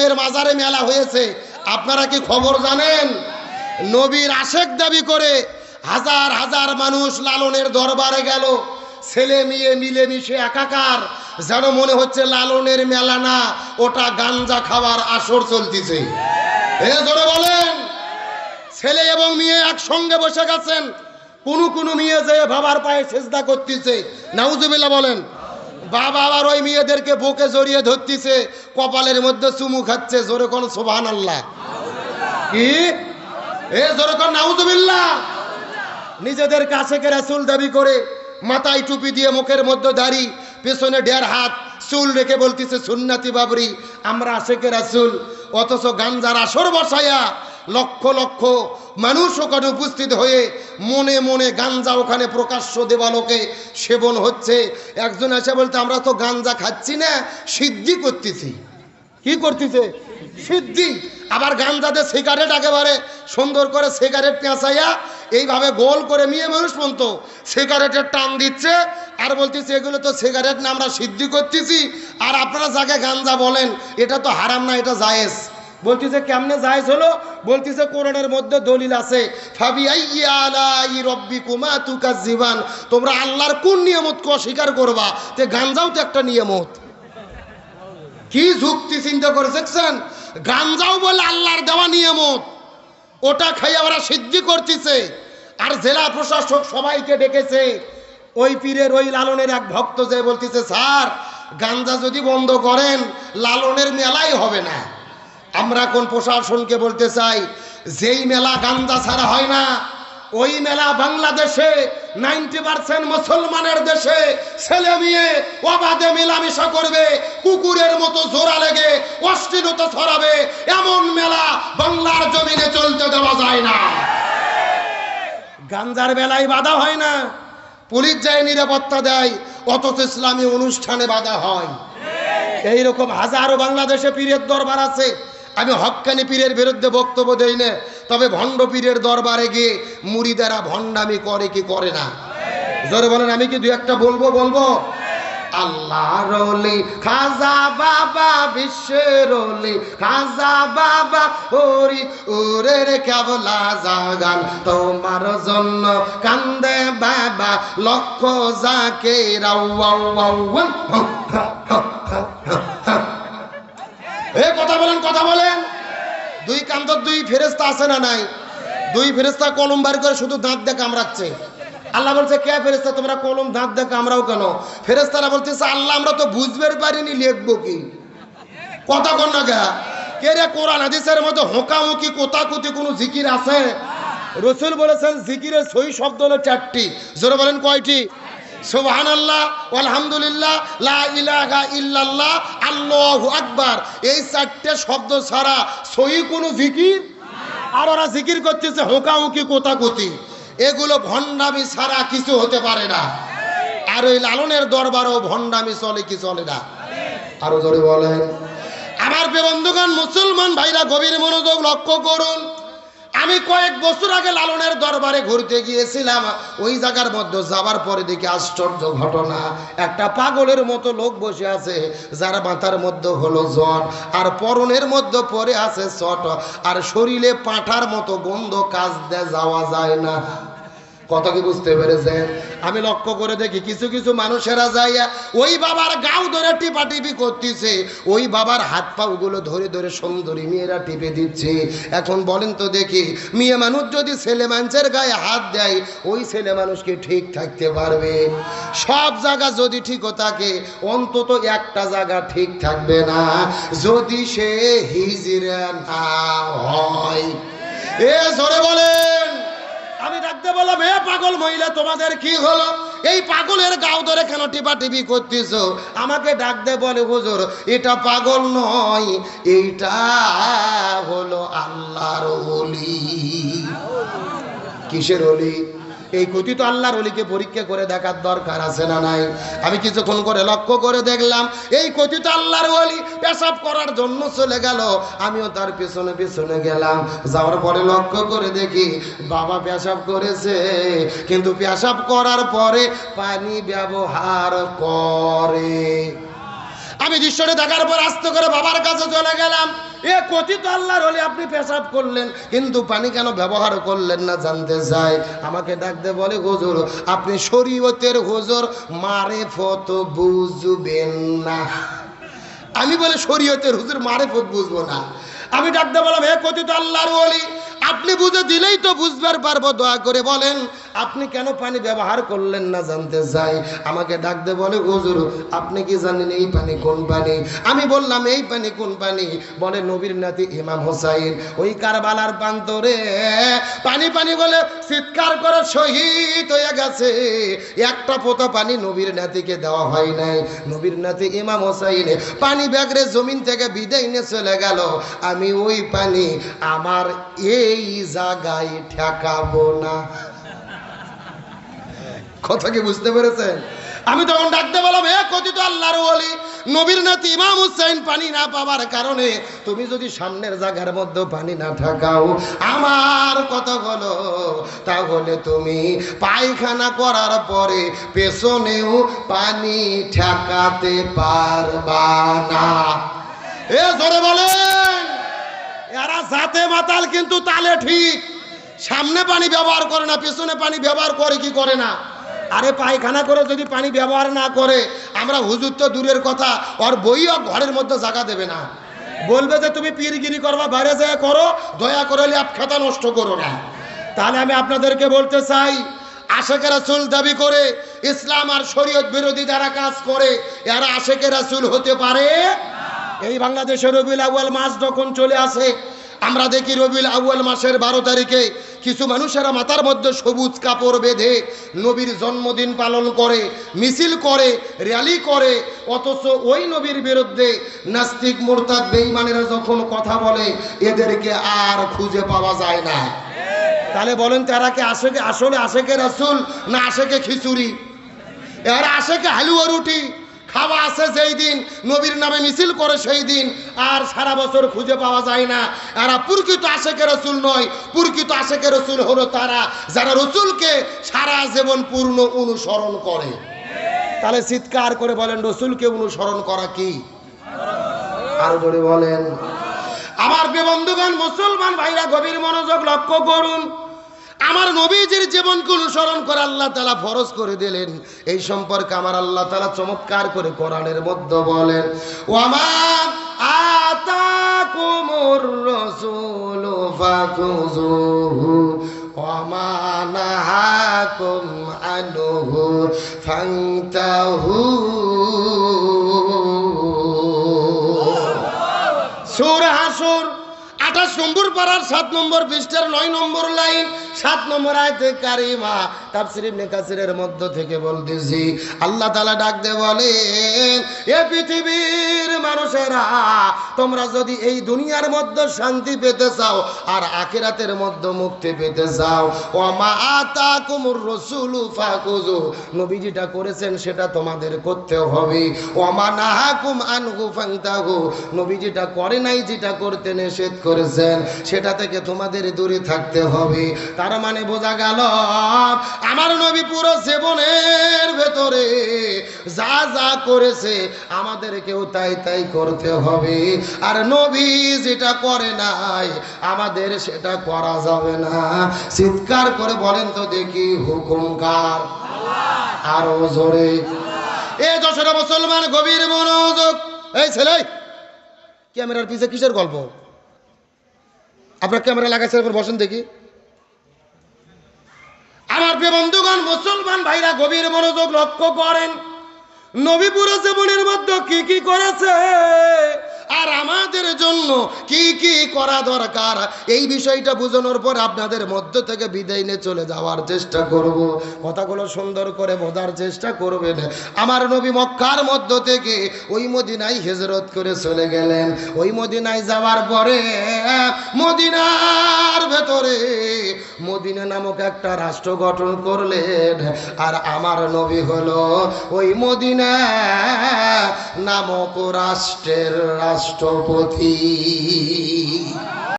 লালনের মাজারে মেলা হয়েছে, আপনারা কি খবর জানেন? নবীর আশেক দাবি করে হাজার হাজার মানুষ লালনের দরবারে গেল, ছেলে মেয়ে মিলেমিশে একাকার, যেন মনে হচ্ছে লালনের মেলা না, ওটা গাঞ্জা খাওয়ার আসর চলতেছে। জোরে বলেন। ছেলে এবং মেয়ে একসঙ্গে বসে গেছেন, কোনো মেয়ে যে বাবার পায়ে সেজদা করতেছে, নাউজুবিল্লাহ বলেন। বাবা আবার ওই মেয়েদেরকে বুকে জড়িয়ে ধরতেছে, কপালের মধ্যে চুমু খাচ্ছে। জোরে কোন সুবহানাল্লাহ। কি জোরে কোন নাউজুবিল্লাহ। নিজেদের কাছে রাসূল দাবি করে মাথায় টুপি দিয়ে, মুখের মধ্যে দাড়ি, পেছনে 1.5 হাত চুল রেখে বলতেছে সুন্নতি বাবরি, আমরা আশেকে রাসূল। অথচ গাঞ্জার আসর বসায়া লক্ষ লক্ষ মানুষ ওখানে উপস্থিত হয়ে মনে মনে গাঞ্জা ওখানে প্রকাশ্য দেবালোকে সেবন হচ্ছে। একজন এসে বলতে, আমরা তো গাঞ্জা খাচ্ছি না, সিদ্ধি করতেছি। কি করতেছে? সিদ্ধি। আবার গাঞ্জাতে সিগারেট একেবারে সুন্দর করে সিগারেট পেঁচাইয়া এইভাবে গোল করে মেয়ে মানুষ পর্যন্ত সিগারেটের টান দিচ্ছে, আর বলতেছে এগুলো তো সিগারেট না, আমরা সিদ্ধি করতেছি। আর আপনারা যাকে গাঞ্জা বলেন, এটা তো হারাম না, এটা জায়েজ। বলতেছে কেমনে জায়েজ হলো? বলতেছে কোরআনের মধ্যে দলিল আছে, ফাবিআইয়ি আলাই রাব্বিকুমা তুকাজ্জিবান, তোমরা আল্লাহর কোন নিয়ামতকে অস্বীকার করবা? তে গাঞ্জাও তো একটা নিয়ামত। কি যুক্তি চিন্তা করে দেখছেন? গাঞ্জাও বলে আল্লাহর দেওয়া নিয়ামত, ওটা খাইয়া ওরা সিদ্ধি করতেছে। আর জেলা প্রশাসক সবাইকে ডেকেছে। ওই পীরের ওই লালনের এক ভক্ত যে বলতেছে, স্যার গাঞ্জা যদি বন্ধ করেন লালনের মেলাই হবে না। আমরা কোন প্রশাসনকে বলতে চাই, যেই মেলা গাঞ্জা ছাড়া হয় না, ওই মেলা বাংলাদেশে 90% মুসলমানের দেশে ছেলে মেয়ে অবাধে মেলামেশা করবে, কুকুরের মতো জোড়া লেগে অশ্লীলতা ছড়াবে, এমন মেলা বাংলার জমিনে চলতে দেওয়া যায় না। গাঞ্জার বেলায় বাধা হয় না, পুলিশ যায় নিরাপত্তা দেয়, অথচ ইসলামী অনুষ্ঠানে বাধা হয়। এইরকম হাজারো বাংলাদেশে পীরের দরবার আছে। আমি হক্কানি পীরের বিরুদ্ধে বক্তব্য দেই না, তবে ভণ্ড পীরের দরবারে গিয়ে মুরিদেরা ভণ্ডামি করে কি করে না? জোরে বলেন। আমি কি দুই একটা বলবো? আল্লাহর ওলি খাজা বাবা, বিশ্বের ওলি খাজা বাবা, ওরি ওরে কেবলা জাগান তোমার জন্য কান্দে বাবা, লক্ষ যাকে কথা বলেন। দুই কান্দর দুই ফেরেশতা আছে না নাই? দুই ফেরেশতা কলম বার করে শুধু দাঁত দিয়ে কামড়াচ্ছে। আল্লাহ বলছে, কে ফেরেশতা তোমরা কলম দাঁত দিয়ে কামড়াও কেন? ফেরেশতারা বলতেছে, আল্লাহ আমরা তো বুঝতে পারিনি, লিখবো কি? কথা কন না গা কে রে? কোরআন হাদিসের মধ্যে হোকাহুকি কোতাকুতি কোনো জিকির আছে? রাসূল বলেছেন জিকিরের সহি শব্দ হলো 4টি। জোরে বলেন কয়টি? সুবহানাল্লাহ, আলহামদুলিল্লাহ, লা ইলাহা ইল্লাল্লাহ, আল্লাহু আকবার। এই 4টে শব্দ ছাড়া সহি কোনো জিকির। আর ওরা জিকির করতেছে হোকাহুকি কোতাকুতি, এগুলো ভণ্ডামি ছাড়া কিছু হতে পারে না। আর ওই লালনের দরবারও ভণ্ডামি চলে কি চলে না? আরো জোরে বলেন। আমার প্রিয় বন্ধুগণ, মুসলমান ভাইরা গভীর মনোযোগ লক্ষ্য করুন। আমি কয়েক বছর আগে লালনের দরবারে ঘুরতে গিয়েছিলাম। ওই জায়গার মধ্যে যাবার পরে দেখি আশ্চর্য ঘটনা, একটা পাগলের মতো লোক বসে আছে, যার মাথার মধ্যে হলো জ্বর, আর পরনের মধ্যে পরে আছে চট, আর শরীরে পাঁঠার মতো গন্ধ, কাজ দিয়ে যাওয়া যায় না। কথা কি বুঝতে পেরেছেন? আমি লক্ষ্য করে দেখি কিছু কিছু মানুষেরা যাইয়া ওই বাবার গাও ধরে টিপাটিপি করতেছে, ওই বাবার হাত পাগুলো ধরে ধরে সুন্দরী মেয়েরা টিপে দিচ্ছে। এখন বলেন তো দেখি, মেয়ে মানুষ যদি ছেলে মানুষের গায়ে হাত দেয়, ওই ছেলে মানুষকে ঠিক থাকতে পারবে? সব জায়গা যদি ঠিকও থাকে, অন্তত একটা জায়গা ঠিক থাকবে না, যদি সে হিজড়া না হয়। জোরে বলেন। আমি ডাকতে বললাম, হে পাগল মহিলা, তোমাদের কি হলো? এই পাগলের গাও ধরে কেন টিপাটিপি করতেছ? আমাকে ডাকতে বলে, হুজুর এটা পাগল নয়, এইটা হলো আল্লাহর ওলি। কিসের ওলি? এই কথিত আল্লাহর ওলিকে পরীক্ষা করে দেখার দরকার আছে না নাই? আমি কিছুক্ষণ করে লক্ষ্য করে দেখলাম, এই কথিত আল্লাহর ওলি পেশাব করার জন্য চলে গেল, আমিও তার পেছনে পেছনে গেলাম। যাওয়ার পরে লক্ষ্য করে দেখি বাবা পেশাব করেছে, কিন্তু পেশাব করার পরে পানি ব্যবহার করে। আমি দৃশ্যটা দেখার পর আস্তে করে বাবার কাছে চলে গেলাম। এ কথিত আল্লাহর ওলি, আপনি পেশাব করলেন কিন্তু পানি কেন ব্যবহার করলেন না জানতে চাই। আমাকে ডাকতে বলে হুজুর আপনি শরীয়তের হুজুর, মারেফত বুঝবেন না। আমি বলে শরীয়তের হুজুর, মারেফত বুঝবো না। আমি ডাকতে বললাম হে কথিত আল্লাহর ওলি, আপনি বুঝে দিলেই তো বুঝবার পারবো, দয়া করে বলেন আপনি কেন পানি ব্যবহার করলেন না জানতে চাই। আমাকে ডাকতে বলে হুজুর আপনি কি জানেন এই পানি কোন পানি? আমি বললাম এই পানি কোন পানি? বলে নবীর নাতি ইমাম হোসাইন ওই কারবালার প্রান্তরে পানি পানি বলে চিৎকার করে শহীদ হয়ে গেছে। একটা ফোঁটা পানি নবীর নাতিকে দেওয়া হয় নাই। নবীর নাতি ইমাম হোসাইন পানি ব্যাগরে জমিন থেকে বিদায় নিয়ে চলে গেল। আমি ওই পানি আমার এই জায়গায় ঠেকাবো না। কথা কি বুঝতে পেরেছেন? আমি তখন ডাকতে বললাম হে কথিত আল্লাহর ওলি, নবীর নাতি ইমাম হুসাইন পানি না পাওয়ার কারণে তুমি যদি সামনের জায়গার মধ্যে পানি না ঠাকাও আমার কথা বলো, তাহলে তুমি পায়খানা করার পরে পেছনেও পানি ঠেকাতে পারবা না। এ জোরে বলেন। এরা জাতে মাতাল কিন্তু তালে ঠিক। সামনে পানি ব্যবহার করে না, পেছনে পানি ব্যবহার করে কি করে না? আরে পায়খানা করে যদি পানি ব্যবহার না করে, আমরা হুজুর তো দূরের কথা, ওর বইও ঘরের মধ্যে জায়গা দেবে না। বলবে যে তুমি পীরগিরি করবা, বাইরে যায় করো, দয়া করে ল্যাপ খাতা নষ্ট করো না। তাহলে আমি আপনাদেরকে বলতে চাই, আশেকে রাসূল দাবি করে ইসলাম আর শরীয়ত বিরোধী যারা কাজ করে এরা আশেকে রাসূল হতে পারে। এই বাংলাদেশের রবিউল আউয়াল মাস যখন চলে আসে, আমরা দেখি রবিউল আউয়াল মাসের 12 তারিখে কিছু মানুষেরা মাথার মধ্যে সবুজ কাপড় বেঁধে নবীর জন্মদিন পালন করে, মিছিল করে, র্যালি করে, অথচ ওই নবীর বিরুদ্ধে নাস্তিক মুরতাদ বেঈমানেরা যখন কথা বলে এদেরকে আর খুঁজে পাওয়া যায় না। তাহলে বলেন তারা কি আসলে আশেকে রাসূল না আশেকে খিচুড়ি? এরা আশেকে হালুয়া রুটি খাওয়া আছে যেই দিন, নবীর নামে মিছিল করে সেই দিন, আর সারা বছর খুঁজে পাওয়া যায় না। এরা প্রকৃত আশেকে রাসূল নয়। প্রকৃত আশেকে রাসূল হলো তারা যারা রাসূলকে সারা জীবন পূর্ণ অনুসরণ করে। তাহলে চিৎকার করে বলেন রাসূলকে অনুসরণ করা কি? আর জোরে বলেন। আমার প্রিয় বন্ধুগণ, মুসলমান ভাইরা গভীর মনোযোগ লক্ষ্য করুন। আমার নবীজির জীবনকে অনুসরণ করে আল্লাহ তাআলা ফরজ করে দিলেন। এই সম্পর্কে আমার আল্লাহ তাআলা চমৎকার করে কোরআনের মধ্যে বলেন, ওয়ামা আতাকুমুর রাসূলু ফাখুযুহু ওয়ামা নাহাকুম আনহু ফান্তাহু। সূরা হাসর 28 নম্বর পারার 7 নম্বর পৃষ্ঠার 9 নম্বর লাইন 7 নম্বর আয়াতে কারিমা তাফসীর ইবনে কাসিরের মধ্য থেকে বলতেছি, আল্লাহ তাআলা ডাক দিয়ে বলেন, এ পৃথিবীর মানুষেরা তোমরা যদি এই দুনিয়ার মধ্যে শান্তি পেতে চাও আর আখিরাতের মধ্যে মুক্তি পেতে চাও, ওয়া আতাকুমুর রাসূলু ফাখুযু, নবী যেটা করেছেন সেটা তোমাদের করতে হবে, ওয়া নাহাকুম আনহু ফান্তাহু, নবী যেটা করে নাই, যেটা করতে নিষেধ করেছেন সেটা থেকে তোমাদের দূরে থাকতে হবে। তার মানে বোঝা গেল আমার নবী পুরো জীবনের ভেতরে যা যা করেছে আমাদেরকেও তাই তাই করতে হবে, আর নবী যেটা করে নাই আমাদের সেটা করা যাবে না। চিৎকার করে বলেন তো দেখি, হুকুম কার? আরো জোরে। এ দশরা মুসলমান গভীর মনোযোগ। এই ছেলে ক্যামেরার পিছে কিসের গল্প? আপনার ক্যামেরা লাগাইছেন, বসেন দেখি। আমার প্রিয় বন্ধুগণ, মুসলমান ভাইরা গভীর মনোযোগ লক্ষ্য করেন। নবী পুরো জীবনের মধ্যে কি কি করেছে আর আমাদের জন্য কি কি করা দরকার, এই বিষয়টা বোঝানোর পর আপনাদের মধ্য থেকে বিদায় নিয়ে চলে যাওয়ার চেষ্টা করব। কথাগুলো সুন্দর করে বোঝার চেষ্টা করবেন। আমার নবী মক্কার মধ্য থেকে ওই মদিনায় হিজরত করে চলে গেলেন। ওই মদিনায় যাওয়ার পরে মদিনার ভেতরে মদিনা নামক একটা রাষ্ট্র গঠন করলেন, আর আমার নবী হলো ওই মদিনা নামক রাষ্ট্রের রাষ্ট্রপতি।